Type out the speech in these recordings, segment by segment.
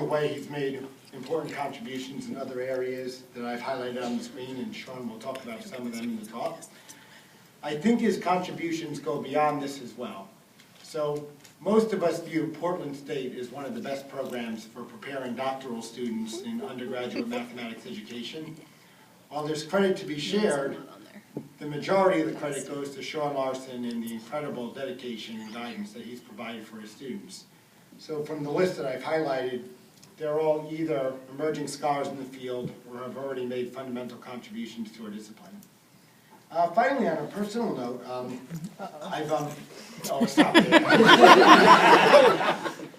way, he's made important contributions in other areas that I've highlighted on the screen, and Sean will talk about some of them in the talk. I think his contributions go beyond this as well. So most of us view Portland State as one of the best programs for preparing doctoral students in undergraduate mathematics education. While there's credit to be shared, the majority of the credit goes to Sean Larsen and the incredible dedication and guidance that he's provided for his students. So from the list that I've highlighted, they're all either emerging scholars in the field or have already made fundamental contributions to our discipline. Finally, on a personal note, oh, stop it.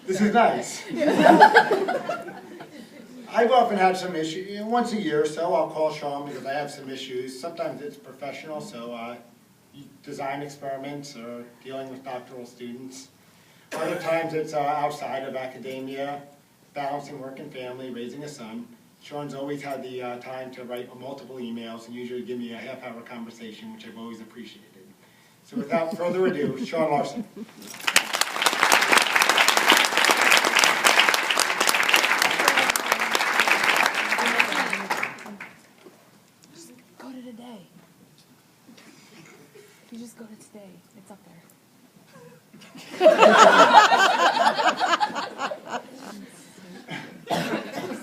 This is nice. I've often had some issues. Once a year or so, I'll call Sean because I have some issues. Sometimes it's professional, so design experiments or dealing with doctoral students. Other times it's outside of academia, balancing work and family, raising a son. Sean's always had the time to write multiple emails and usually give me a half-hour conversation, which I've always appreciated. So without further ado, Sean Larsen. Just go to today. You just go to today. It's up there.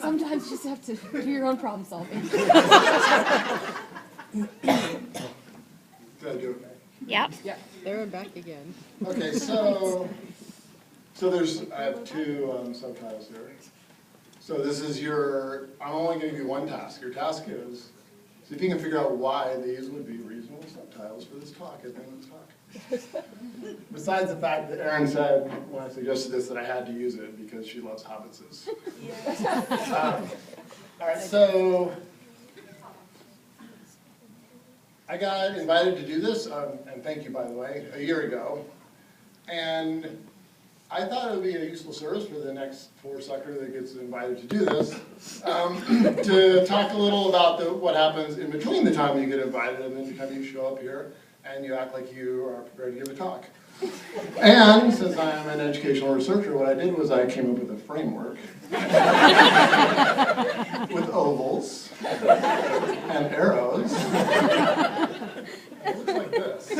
Sometimes you just have to do your own problem solving. Did I do it? Yep. Yeah, there and back again. Okay, so I have two subtitles here. So this is I'm only going to give you one task. Your task is, see if you can figure out why these would be reasonable subtitles for this talk at the end of the talk. Besides the fact that Erin said, when I suggested this, that I had to use it because she loves hobbitses. Yeah. All right, so I got invited to do this, and thank you, by the way, a year ago. And I thought it would be a useful service for the next poor sucker that gets invited to do this, to talk a little about what happens in between the time you get invited and the time you show up here and you act like you are prepared to give a talk. And since I am an educational researcher, what I did was I came up with a framework with ovals and arrows. It looks like this.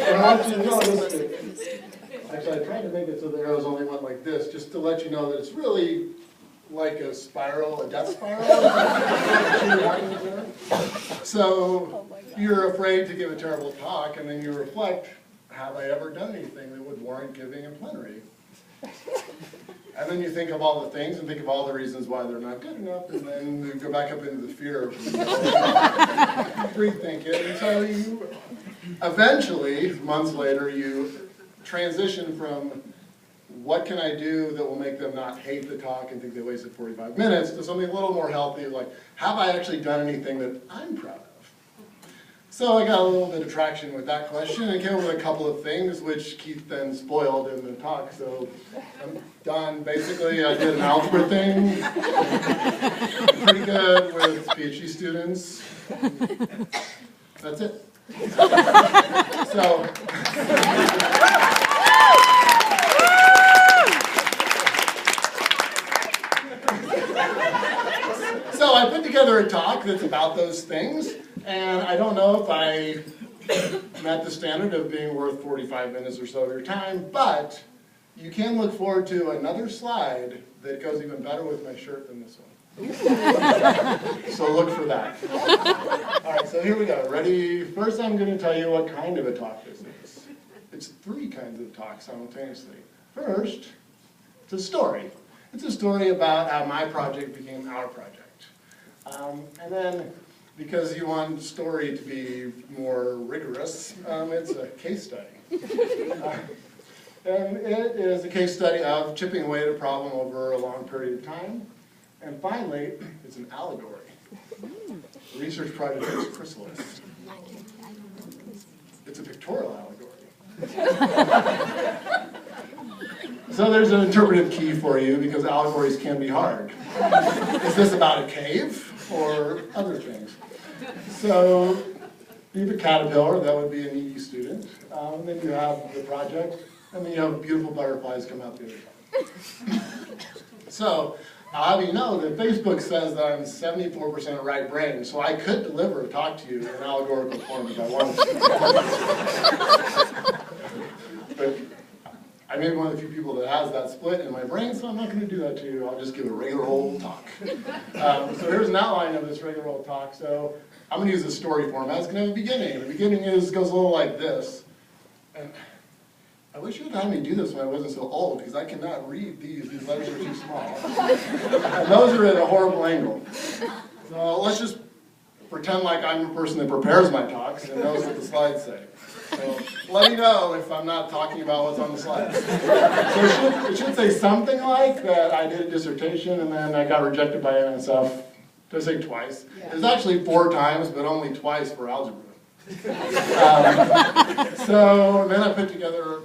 And I want you to notice that, actually I tried to make it so the arrows only went like this, just to let you know that it's really like a spiral, a death spiral. So you're afraid to give a terrible talk, and then you reflect, have I ever done anything that would warrant giving a plenary? And then you think of all the things and think of all the reasons why they're not good enough, and then you go back up into the fear of rethink it. And so you eventually, months later, you transition from what can I do that will make them not hate the talk and think they wasted 45 minutes to something a little more healthy, like, have I actually done anything that I'm proud of? So I got a little bit of traction with that question and came up with a couple of things which Keith then spoiled in the talk. So I'm done. Basically, I did an algebra thing. Pretty good with PhD students. That's it. So I put together a talk that's about those things, and I don't know if I met the standard of being worth 45 minutes or so of your time, but you can look forward to another slide that goes even better with my shirt than this one. So look for that. All right, so here we go. Ready? First I'm going to tell you what kind of a talk this is. It's three kinds of talks simultaneously. First, it's a story. It's a story about how my project became our project. And then, because you want the story to be more rigorous, it's a case study. And it is a case study of chipping away at a problem over a long period of time. And finally, it's an allegory. The research project is chrysalis. It's a pictorial allegory. So there's an interpretive key for you because allegories can be hard. Is this about a cave or other things? So you have a caterpillar, that would be an EE student. Then you have the project, and then you have beautiful butterflies come out the other side. So, I'll have you know that Facebook says that I'm 74% right brain, so I could deliver a talk to you in an allegorical form if I wanted to. But I may be one of the few people that has that split in my brain, so I'm not going to do that to you. I'll just give a regular old talk. So here's an outline of this regular old talk. So I'm going to use the story format. It's going to have a beginning. The beginning goes a little like this. And I wish you had had me do this when I wasn't so old, because I cannot read these. These letters are too small. And those are at a horrible angle. So let's just pretend like I'm the person that prepares my talks and knows what the slides say. So let me know if I'm not talking about what's on the slides. So it should say something like that I did a dissertation and then I got rejected by NSF. Did I say twice? Yeah. It's actually 4 times, but only twice for algebra. So then I put together a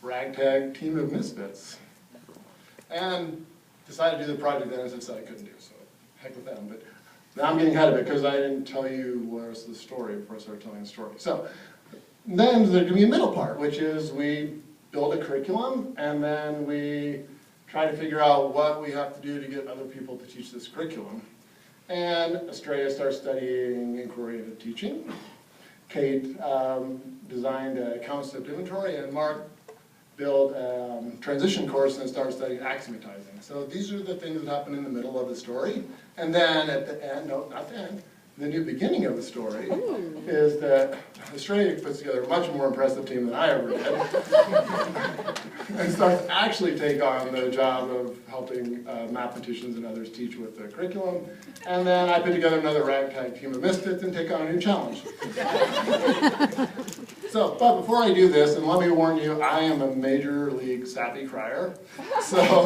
ragtag team of misfits and decided to do the project that NSF said I couldn't do, so heck with them. But now I'm getting ahead of it because I didn't tell you what was the story before I started telling the story. So then there's going to be a middle part, which is we build a curriculum and then we try to figure out what we have to do to get other people to teach this curriculum. And Estrella starts studying inquiry-oriented teaching. Kate designed a concept inventory, and Mark built a transition course and started studying axiomatizing. So these are the things that happen in the middle of the story. And then at the end, no, not the end, the new beginning of the story is that Australia puts together a much more impressive team than I ever did. And starts to actually take on the job of helping mathematicians and others teach with the curriculum. And then I put together another ragtag team of misfits and take on a new challenge. So, but before I do this, and let me warn you, I am a major league sappy crier. So